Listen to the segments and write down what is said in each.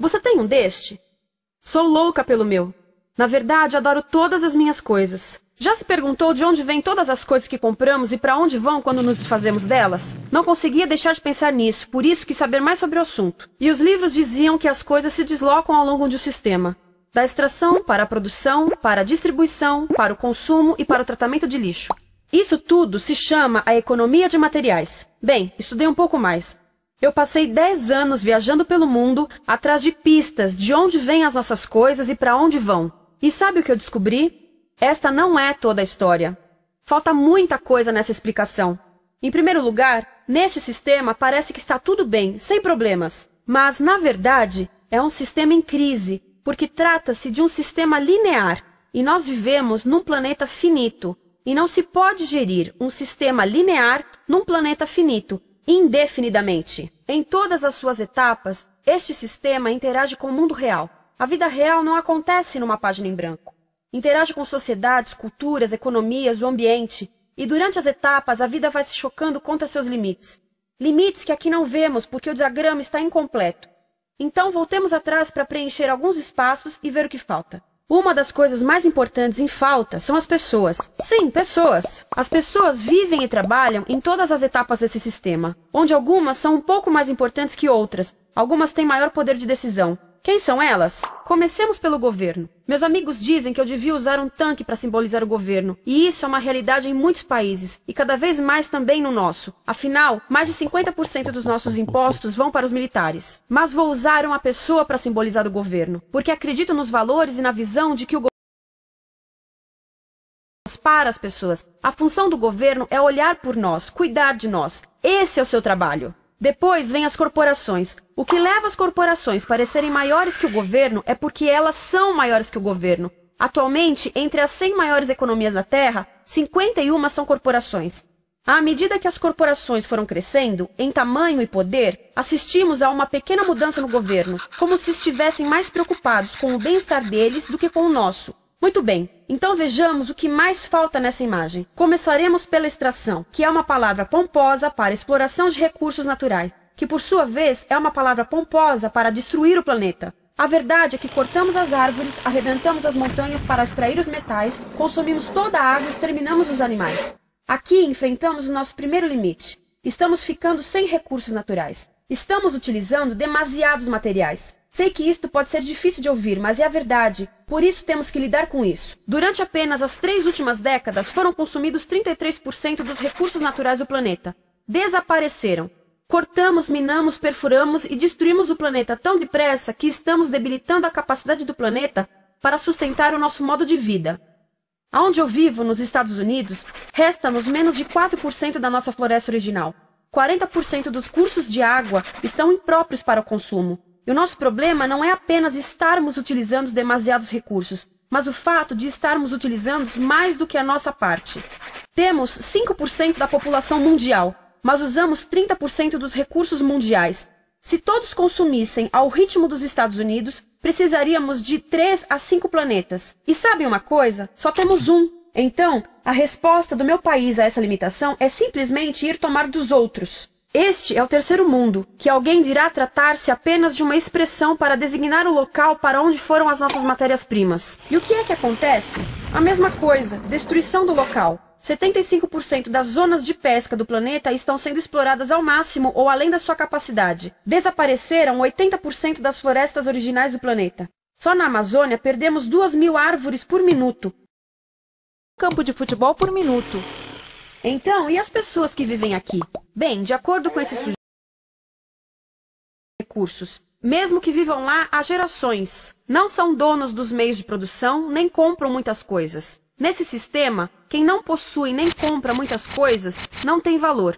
Você tem um deste? Sou louca pelo meu. Na verdade, adoro todas as minhas coisas. Já se perguntou de onde vêm todas as coisas que compramos e para onde vão quando nos desfazemos delas? Não conseguia deixar de pensar nisso, por isso quis saber mais sobre o assunto. E os livros diziam que as coisas se deslocam ao longo de um sistema. Da extração para a produção, para a distribuição, para o consumo e para o tratamento de lixo. Isso tudo se chama a economia de materiais. Bem, estudei um pouco mais. Eu passei 10 anos viajando pelo mundo atrás de pistas de onde vêm as nossas coisas e para onde vão. E sabe o que eu descobri? Esta não é toda a história. Falta muita coisa nessa explicação. Em primeiro lugar, neste sistema parece que está tudo bem, sem problemas. Mas, na verdade, é um sistema em crise, porque trata-se de um sistema linear, e nós vivemos num planeta finito, e não se pode gerir um sistema linear num planeta finito, indefinidamente. Em todas as suas etapas, este sistema interage com o mundo real. A vida real não acontece numa página em branco. Interage com sociedades, culturas, economias, o ambiente, e durante as etapas a vida vai se chocando contra seus limites. Limites que aqui não vemos porque o diagrama está incompleto. Então voltemos atrás para preencher alguns espaços e ver o que falta. Uma das coisas mais importantes em falta são as pessoas. Sim, pessoas. As pessoas vivem e trabalham em todas as etapas desse sistema, onde algumas são um pouco mais importantes que outras, algumas têm maior poder de decisão. Quem são elas? Comecemos pelo governo. Meus amigos dizem que eu devia usar um tanque para simbolizar o governo, e isso é uma realidade em muitos países, e cada vez mais também no nosso. Afinal, mais de 50% dos nossos impostos vão para os militares. Mas vou usar uma pessoa para simbolizar o governo, porque acredito nos valores e na visão de que o governo para as pessoas. A função do governo é olhar por nós, cuidar de nós. Esse é o seu trabalho. Depois vem as corporações. O que leva as corporações a parecerem maiores que o governo é porque elas são maiores que o governo. Atualmente, entre as 100 maiores economias da Terra, 51 são corporações. À medida que as corporações foram crescendo, em tamanho e poder, assistimos a uma pequena mudança no governo, como se estivessem mais preocupados com o bem-estar deles do que com o nosso. Muito bem, então vejamos o que mais falta nessa imagem. Começaremos pela extração, que é uma palavra pomposa para exploração de recursos naturais, que por sua vez é uma palavra pomposa para destruir o planeta. A verdade é que cortamos as árvores, arrebentamos as montanhas para extrair os metais, consumimos toda a água e exterminamos os animais. Aqui enfrentamos o nosso primeiro limite. Estamos ficando sem recursos naturais. Estamos utilizando demasiados materiais. Sei que isto pode ser difícil de ouvir, mas é a verdade. Por isso temos que lidar com isso. Durante apenas as 3 últimas décadas, foram consumidos 33% dos recursos naturais do planeta. Desapareceram. Cortamos, minamos, perfuramos e destruímos o planeta tão depressa que estamos debilitando a capacidade do planeta para sustentar o nosso modo de vida. Aonde eu vivo, nos Estados Unidos, resta-nos menos de 4% da nossa floresta original. 40% dos cursos de água estão impróprios para o consumo. E o nosso problema não é apenas estarmos utilizando demasiados recursos, mas o fato de estarmos utilizando mais do que a nossa parte. Temos 5% da população mundial, mas usamos 30% dos recursos mundiais. Se todos consumissem ao ritmo dos Estados Unidos, precisaríamos de 3 a 5 planetas. E sabem uma coisa? Só temos um. Então, a resposta do meu país a essa limitação é simplesmente ir tomar dos outros. Este é o terceiro mundo, que alguém dirá tratar-se apenas de uma expressão para designar o local para onde foram as nossas matérias-primas. E o que é que acontece? A mesma coisa, destruição do local. 75% das zonas de pesca do planeta estão sendo exploradas ao máximo ou além da sua capacidade. Desapareceram 80% das florestas originais do planeta. Só na Amazônia perdemos 2.000 árvores por minuto. Um campo de futebol por minuto. Então, e as pessoas que vivem aqui? Bem, de acordo com esses recursos, mesmo que vivam lá há gerações, não são donos dos meios de produção, nem compram muitas coisas. Nesse sistema, quem não possui nem compra muitas coisas não tem valor.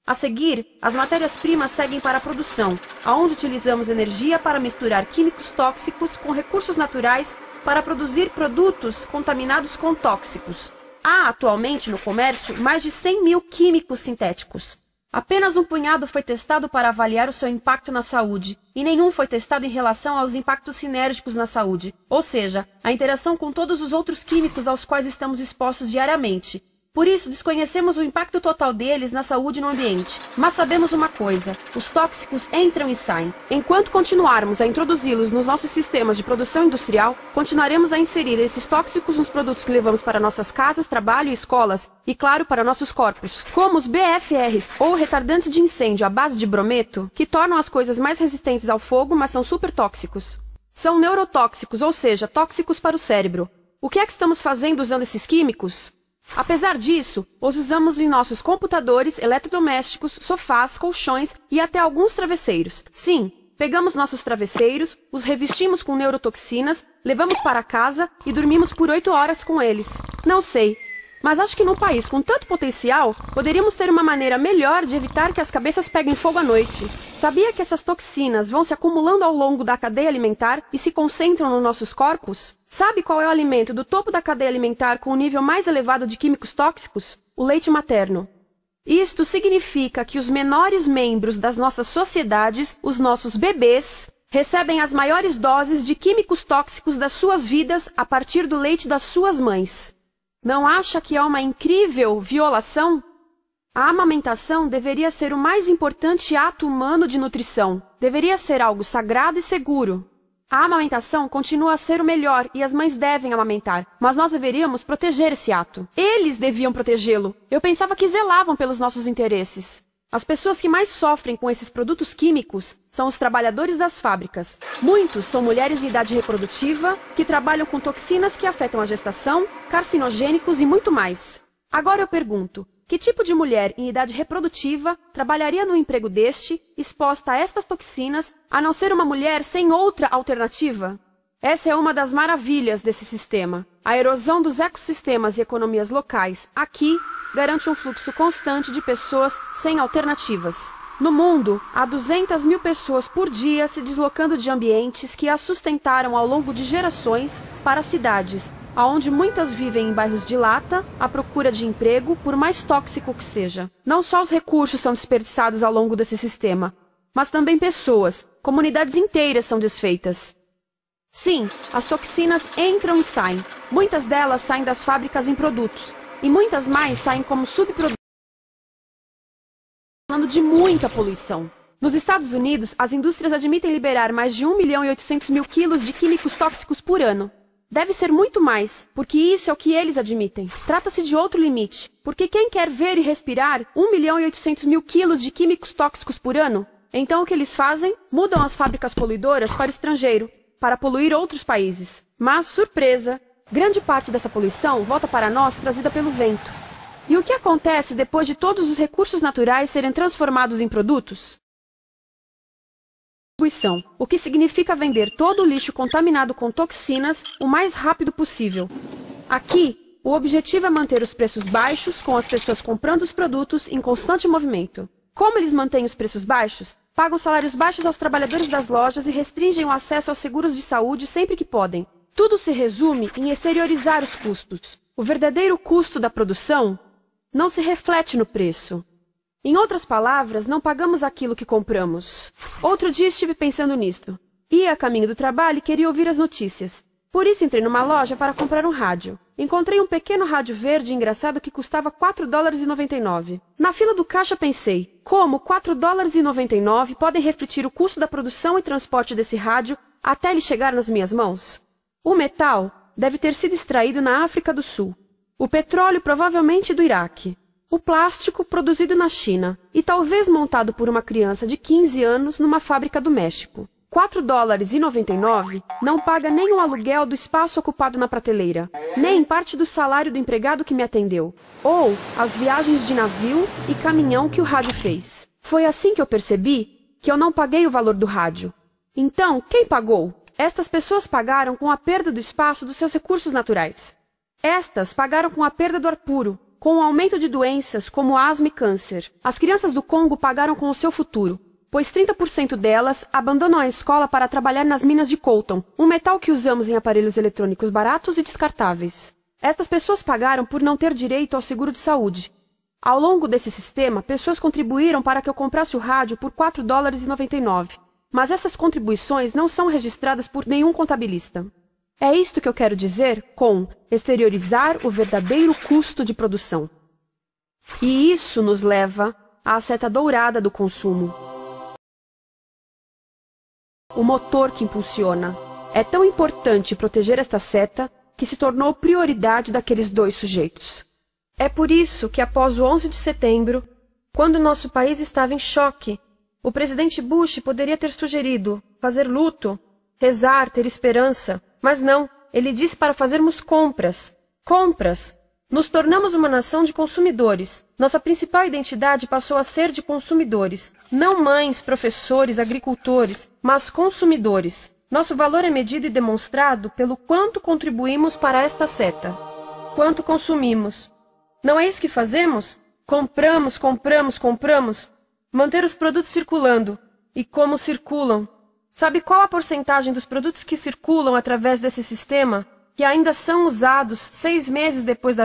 A seguir, as matérias-primas seguem para a produção, aonde utilizamos energia para misturar químicos tóxicos com recursos naturais para produzir produtos contaminados com tóxicos. Há atualmente no comércio mais de 100.000 químicos sintéticos. Apenas um punhado foi testado para avaliar o seu impacto na saúde, e nenhum foi testado em relação aos impactos sinérgicos na saúde, ou seja, a interação com todos os outros químicos aos quais estamos expostos diariamente. Por isso, desconhecemos o impacto total deles na saúde e no ambiente. Mas sabemos uma coisa: os tóxicos entram e saem. Enquanto continuarmos a introduzi-los nos nossos sistemas de produção industrial, continuaremos a inserir esses tóxicos nos produtos que levamos para nossas casas, trabalho e escolas, e claro, para nossos corpos. Como os BFRs, ou retardantes de incêndio à base de brometo, que tornam as coisas mais resistentes ao fogo, mas são super tóxicos. São neurotóxicos, ou seja, tóxicos para o cérebro. O que é que estamos fazendo usando esses químicos? Apesar disso, os usamos em nossos computadores, eletrodomésticos, sofás, colchões e até alguns travesseiros. Sim, pegamos nossos travesseiros, os revestimos com neurotoxinas, levamos para casa e dormimos por 8 horas com eles. Não sei, mas acho que num país com tanto potencial, poderíamos ter uma maneira melhor de evitar que as cabeças peguem fogo à noite. Sabia que essas toxinas vão se acumulando ao longo da cadeia alimentar e se concentram nos nossos corpos? Sabe qual é o alimento do topo da cadeia alimentar com o nível mais elevado de químicos tóxicos? O leite materno. Isto significa que os menores membros das nossas sociedades, os nossos bebês, recebem as maiores doses de químicos tóxicos das suas vidas a partir do leite das suas mães. Não acha que é uma incrível violação? A amamentação deveria ser o mais importante ato humano de nutrição. Deveria ser algo sagrado e seguro. A amamentação continua a ser o melhor e as mães devem amamentar, mas nós deveríamos proteger esse ato. Eles deviam protegê-lo. Eu pensava que zelavam pelos nossos interesses. As pessoas que mais sofrem com esses produtos químicos são os trabalhadores das fábricas. Muitos são mulheres em idade reprodutiva que trabalham com toxinas que afetam a gestação, carcinogênicos e muito mais. Agora eu pergunto: que tipo de mulher em idade reprodutiva trabalharia num emprego deste, exposta a estas toxinas, a não ser uma mulher sem outra alternativa? Essa é uma das maravilhas desse sistema. A erosão dos ecossistemas e economias locais aqui garante um fluxo constante de pessoas sem alternativas. No mundo, há 200 mil pessoas por dia se deslocando de ambientes que as sustentaram ao longo de gerações para cidades, onde muitas vivem em bairros de lata, à procura de emprego, por mais tóxico que seja. Não só os recursos são desperdiçados ao longo desse sistema, mas também pessoas, comunidades inteiras são desfeitas. Sim, as toxinas entram e saem. Muitas delas saem das fábricas em produtos, e muitas mais saem como subprodutos, falando de muita poluição. Nos Estados Unidos, as indústrias admitem liberar mais de 1.800.000 quilos de químicos tóxicos por ano. Deve ser muito mais, porque isso é o que eles admitem. Trata-se de outro limite, porque quem quer ver e respirar 1.800.000 quilos de químicos tóxicos por ano? Então o que eles fazem? Mudam as fábricas poluidoras para o estrangeiro, para poluir outros países. Mas, surpresa, grande parte dessa poluição volta para nós trazida pelo vento. E o que acontece depois de todos os recursos naturais serem transformados em produtos? O que significa vender todo o lixo contaminado com toxinas o mais rápido possível. Aqui, o objetivo é manter os preços baixos, com as pessoas comprando os produtos em constante movimento. Como eles mantêm os preços baixos? Pagam salários baixos aos trabalhadores das lojas e restringem o acesso aos seguros de saúde sempre que podem. Tudo se resume em exteriorizar os custos. O verdadeiro custo da produção não se reflete no preço. Em outras palavras, não pagamos aquilo que compramos. Outro dia estive pensando nisto. Ia a caminho do trabalho e queria ouvir as notícias. Por isso entrei numa loja para comprar um rádio. Encontrei um pequeno rádio verde engraçado que custava $4,99. Na fila do caixa pensei, como $4,99 podem refletir o custo da produção e transporte desse rádio até ele chegar nas minhas mãos? O metal deve ter sido extraído na África do Sul. O petróleo provavelmente do Iraque. O plástico produzido na China e talvez montado por uma criança de 15 anos numa fábrica do México. $4,99 não paga nem o aluguel do espaço ocupado na prateleira, nem parte do salário do empregado que me atendeu, ou as viagens de navio e caminhão que o rádio fez. Foi assim que eu percebi que eu não paguei o valor do rádio. Então, quem pagou? Estas pessoas pagaram com a perda do espaço dos seus recursos naturais. Estas pagaram com a perda do ar puro, com o aumento de doenças como asma e câncer. As crianças do Congo pagaram com o seu futuro, pois 30% delas abandonam a escola para trabalhar nas minas de coltan, um metal que usamos em aparelhos eletrônicos baratos e descartáveis. Estas pessoas pagaram por não ter direito ao seguro de saúde. Ao longo desse sistema, pessoas contribuíram para que eu comprasse o rádio por $4,99, mas essas contribuições não são registradas por nenhum contabilista. É isto que eu quero dizer com exteriorizar o verdadeiro custo de produção. E isso nos leva à seta dourada do consumo. O motor que impulsiona. É tão importante proteger esta seta que se tornou prioridade daqueles dois sujeitos. É por isso que após o 11 de setembro, quando nosso país estava em choque, o presidente Bush poderia ter sugerido fazer luto, rezar, ter esperança, mas não, ele disse para fazermos compras. Compras! Nos tornamos uma nação de consumidores. Nossa principal identidade passou a ser de consumidores. Não mães, professores, agricultores, mas consumidores. Nosso valor é medido e demonstrado pelo quanto contribuímos para esta seta. Quanto consumimos. Não é isso que fazemos? Compramos, compramos, compramos. Manter os produtos circulando. E como circulam? Sabe qual a porcentagem dos produtos que circulam através desse sistema, que ainda são usados 6 meses depois da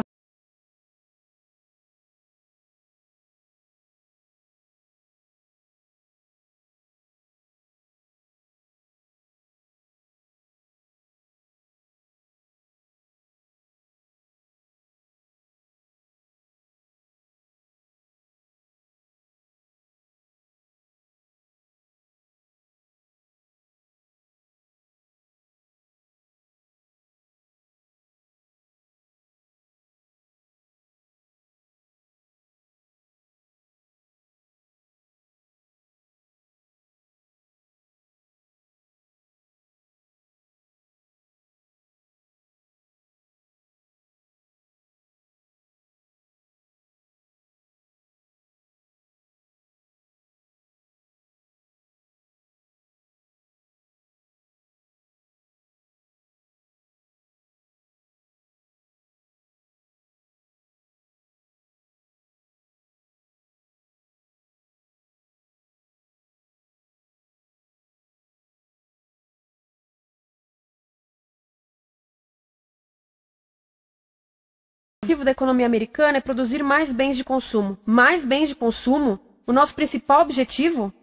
O objetivo da economia americana é produzir mais bens de consumo. Mais bens de consumo? O nosso principal objetivo?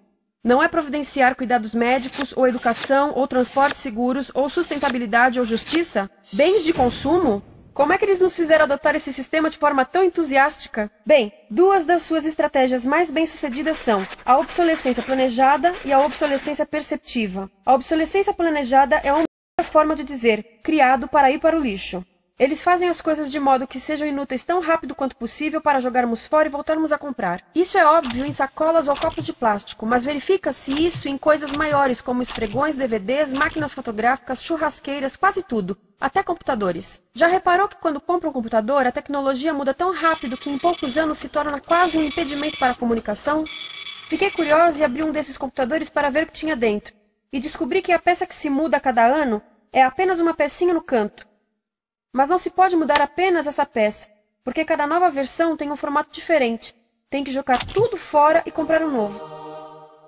Não é providenciar cuidados médicos, ou educação, ou transportes seguros, ou sustentabilidade, ou justiça? Bens de consumo? Como é que eles nos fizeram adotar esse sistema de forma tão entusiástica? Bem, duas das suas estratégias mais bem-sucedidas são a obsolescência planejada e a obsolescência perceptiva. A obsolescência planejada é uma forma de dizer, criado para ir para o lixo. Eles fazem as coisas de modo que sejam inúteis tão rápido quanto possível para jogarmos fora e voltarmos a comprar. Isso é óbvio em sacolas ou copos de plástico, mas verifica-se isso em coisas maiores como esfregões, DVDs, máquinas fotográficas, churrasqueiras, quase tudo, até computadores. Já reparou que quando compra um computador, a tecnologia muda tão rápido que em poucos anos se torna quase um impedimento para a comunicação? Fiquei curiosa e abri um desses computadores para ver o que tinha dentro, e descobri que a peça que se muda a cada ano é apenas uma pecinha no canto. Mas não se pode mudar apenas essa peça, porque cada nova versão tem um formato diferente. Tem que jogar tudo fora e comprar um novo.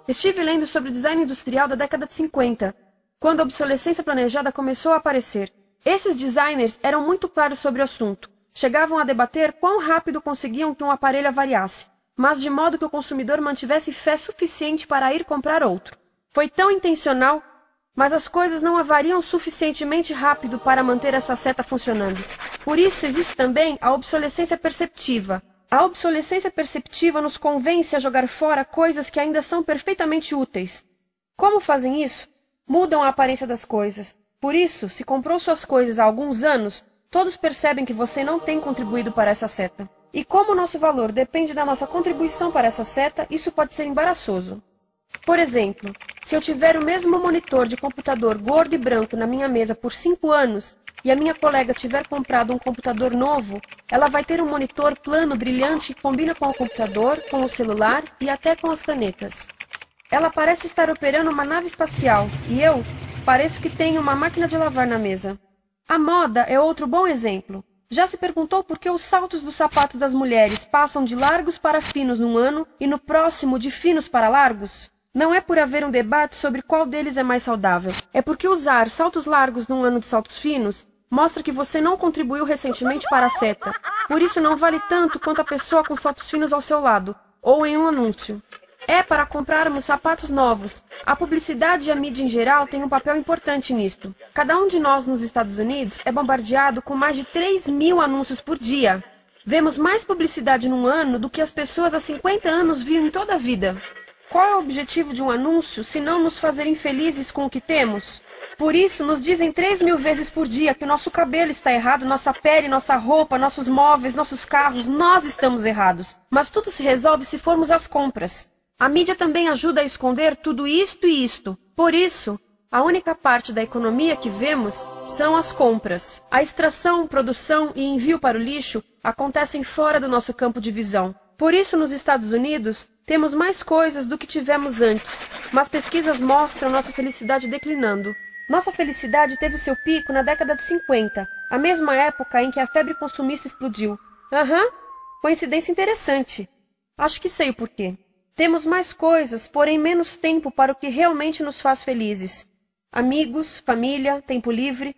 Estive lendo sobre o design industrial da década de 50, quando a obsolescência planejada começou a aparecer. Esses designers eram muito claros sobre o assunto. Chegavam a debater quão rápido conseguiam que um aparelho avariasse, mas de modo que o consumidor mantivesse fé suficiente para ir comprar outro. Foi tão intencional, mas as coisas não avariam suficientemente rápido para manter essa seta funcionando. Por isso existe também a obsolescência perceptiva. A obsolescência perceptiva nos convence a jogar fora coisas que ainda são perfeitamente úteis. Como fazem isso? Mudam a aparência das coisas. Por isso, se comprou suas coisas há alguns anos, todos percebem que você não tem contribuído para essa seta. E como o nosso valor depende da nossa contribuição para essa seta, isso pode ser embaraçoso. Por exemplo, se eu tiver o mesmo monitor de computador gordo e branco na minha mesa por 5 anos e a minha colega tiver comprado um computador novo, ela vai ter um monitor plano brilhante que combina com o computador, com o celular e até com as canetas. Ela parece estar operando uma nave espacial e eu pareço que tenho uma máquina de lavar na mesa. A moda é outro bom exemplo. Já se perguntou por que os saltos dos sapatos das mulheres passam de largos para finos num ano e no próximo de finos para largos? Não é por haver um debate sobre qual deles é mais saudável. É porque usar saltos largos num ano de saltos finos mostra que você não contribuiu recentemente para a seta. Por isso não vale tanto quanto a pessoa com saltos finos ao seu lado, ou em um anúncio. É para comprarmos sapatos novos. A publicidade e a mídia em geral têm um papel importante nisto. Cada um de nós nos Estados Unidos é bombardeado com mais de 3.000 anúncios por dia. Vemos mais publicidade num ano do que as pessoas há 50 anos viam em toda a vida. Qual é o objetivo de um anúncio, se não nos fazer infelizes com o que temos? Por isso, nos dizem 3.000 vezes por dia que o nosso cabelo está errado, nossa pele, nossa roupa, nossos móveis, nossos carros, nós estamos errados. Mas tudo se resolve se formos às compras. A mídia também ajuda a esconder tudo isto e isto. Por isso, a única parte da economia que vemos são as compras. A extração, produção e envio para o lixo acontecem fora do nosso campo de visão. Por isso, nos Estados Unidos, temos mais coisas do que tivemos antes, mas pesquisas mostram nossa felicidade declinando. Nossa felicidade teve seu pico na década de 50, a mesma época em que a febre consumista explodiu. Coincidência interessante. Acho que sei o porquê. Temos mais coisas, porém menos tempo para o que realmente nos faz felizes. Amigos, família, tempo livre.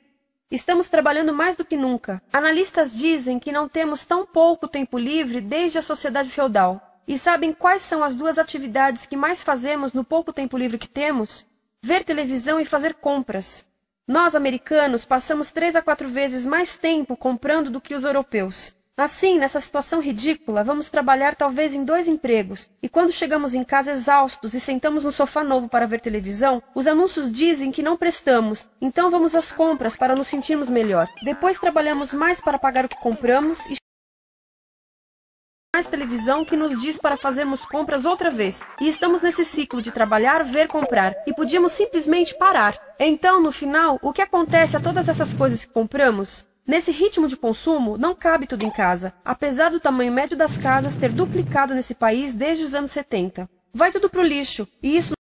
Estamos trabalhando mais do que nunca. Analistas dizem que não temos tão pouco tempo livre desde a sociedade feudal. E sabem quais são as duas atividades que mais fazemos no pouco tempo livre que temos? Ver televisão e fazer compras. Nós, americanos, passamos 3 a 4 vezes mais tempo comprando do que os europeus. Assim, nessa situação ridícula, vamos trabalhar talvez em 2 empregos, e quando chegamos em casa exaustos e sentamos no sofá novo para ver televisão, os anúncios dizem que não prestamos, então vamos às compras para nos sentirmos melhor. Depois trabalhamos mais para pagar o que compramos e mais televisão que nos diz para fazermos compras outra vez. E estamos nesse ciclo de trabalhar, ver, comprar. E podíamos simplesmente parar. Então, no final, o que acontece a todas essas coisas que compramos? Nesse ritmo de consumo, não cabe tudo em casa, apesar do tamanho médio das casas ter duplicado nesse país desde os anos 70. Vai tudo pro lixo, e isso